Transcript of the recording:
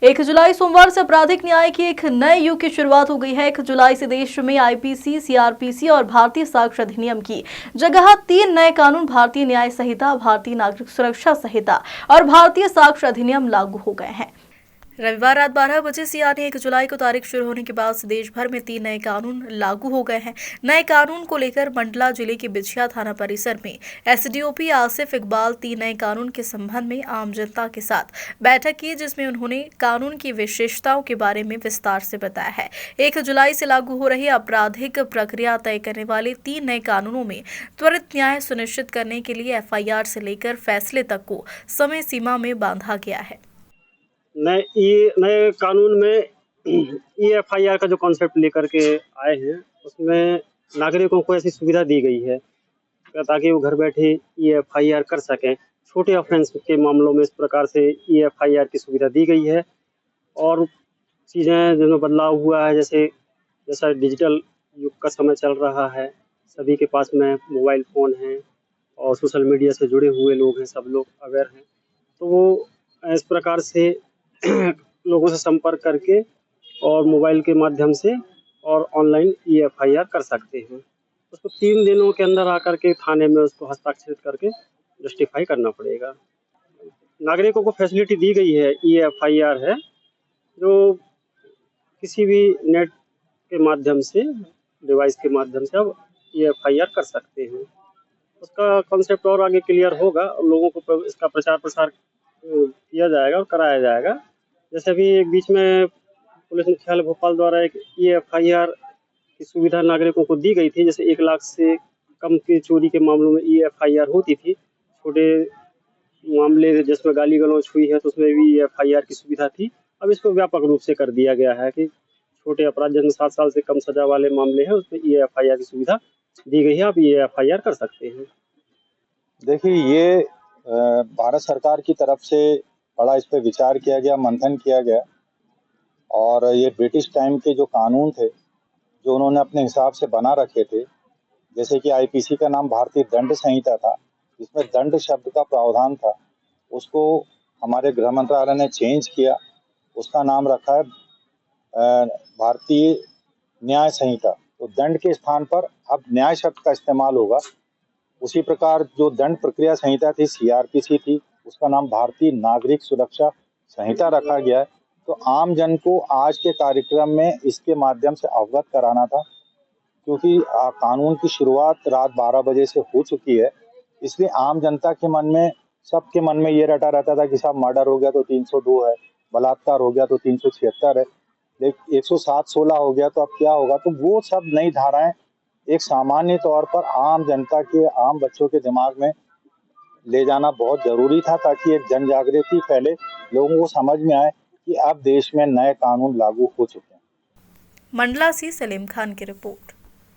1 जुलाई सोमवार से आपराधिक न्याय की एक नए युग की शुरुआत हो गई है। 1 जुलाई से देश में आईपीसी, सीआरपीसी और भारतीय साक्ष्य अधिनियम की जगह 3 नए कानून भारतीय न्याय संहिता, भारतीय नागरिक सुरक्षा संहिता और भारतीय साक्ष्य अधिनियम लागू हो गए हैं। रविवार रात 12 बजे से यानी 1 जुलाई को तारीख शुरू होने के बाद से देश भर में 3 नए कानून लागू हो गए हैं। नए कानून को लेकर मंडला जिले के बिछिया थाना परिसर में एसडीओपी आसिफ इकबाल 3 नए कानून के संबंध में आम जनता के साथ बैठक की, जिसमें उन्होंने कानून की विशेषताओं के बारे में विस्तार से बताया है। 1 जुलाई से लागू हो रही आपराधिक प्रक्रिया तय करने वाले 3 नए कानूनों में त्वरित न्याय सुनिश्चित करने के लिए एफआईआर से लेकर फैसले तक को समय सीमा में बांधा गया है। नए कानून में EFIR का जो कॉन्सेप्ट लेकर के आए हैं, उसमें नागरिकों को ऐसी सुविधा दी गई है ताकि वो घर बैठे EFIR कर सकें। छोटे ऑफेंस के मामलों में इस प्रकार से EFIR की सुविधा दी गई है और चीज़ें जिनमें बदलाव हुआ है, जैसा डिजिटल युग का समय चल रहा है, सभी के पास में मोबाइल फ़ोन है और सोशल मीडिया से जुड़े हुए लोग हैं, सब लोग अवेयर हैं, तो वो इस प्रकार से लोगों से संपर्क करके और मोबाइल के माध्यम से और ऑनलाइन EFIR कर सकते हैं। उसको 3 दिनों के अंदर आकर के थाने में उसको हस्ताक्षरित करके जस्टिफाई करना पड़ेगा। नागरिकों को फैसिलिटी दी गई है, EFIR है जो किसी भी नेट के माध्यम से, डिवाइस के माध्यम से आप EFIR कर सकते हैं। उसका कॉन्सेप्ट और आगे क्लियर होगा और लोगों को इसका प्रचार प्रसार किया जाएगा और कराया जाएगा। जैसे अभी एक बीच में पुलिस मुख्यालय भोपाल द्वारा एक EFIR की सुविधा नागरिकों को दी गई थी। जैसे 1 लाख से कम की चोरी के मामलों में EFIR होती थी। छोटे मामले जिसमें गाली गलौज हुई है तो उसमें भी EFIR की सुविधा थी। अब इसको व्यापक रूप से कर दिया गया है कि छोटे अपराध जिसमें 7 साल से कम सजा वाले मामले हैं उसमें EFIR की सुविधा दी गई है। आप EFIR कर सकते हैं। देखिए, ये भारत सरकार की तरफ से बड़ा इस पे विचार किया गया, मंथन किया गया और ये ब्रिटिश टाइम के जो कानून थे, जो उन्होंने अपने हिसाब से बना रखे थे, जैसे कि आईपीसी का नाम भारतीय दंड संहिता था, जिसमें दंड शब्द का प्रावधान था, उसको हमारे गृह मंत्रालय ने चेंज किया, उसका नाम रखा है भारतीय न्याय संहिता। तो दंड के स्थान पर अब न्याय शब्द का इस्तेमाल होगा। उसी प्रकार जो दंड प्रक्रिया संहिता थी, CRPC थी, उसका नाम भारतीय नागरिक सुरक्षा संहिता रखा गया है। तो आम जन को आज के कार्यक्रम में इसके माध्यम से अवगत कराना था, क्योंकि कानून की शुरुआत रात 12 बजे से हो चुकी है, इसलिए आम जनता के मन में, सबके मन में ये रटा रहता था कि साहब मर्डर हो गया तो 302 है, बलात्कार हो गया तो 376 है, 107-16 हो गया तो अब क्या होगा। तो वो सब नई धाराएं एक सामान्य तौर पर आम जनता के, आम बच्चों के दिमाग में ले जाना बहुत जरूरी था, ताकि एक जन जागृति फैले, लोगों को समझ में आए कि अब देश में नए कानून लागू हो चुके हैं। मंडला से सलीम खान की रिपोर्ट।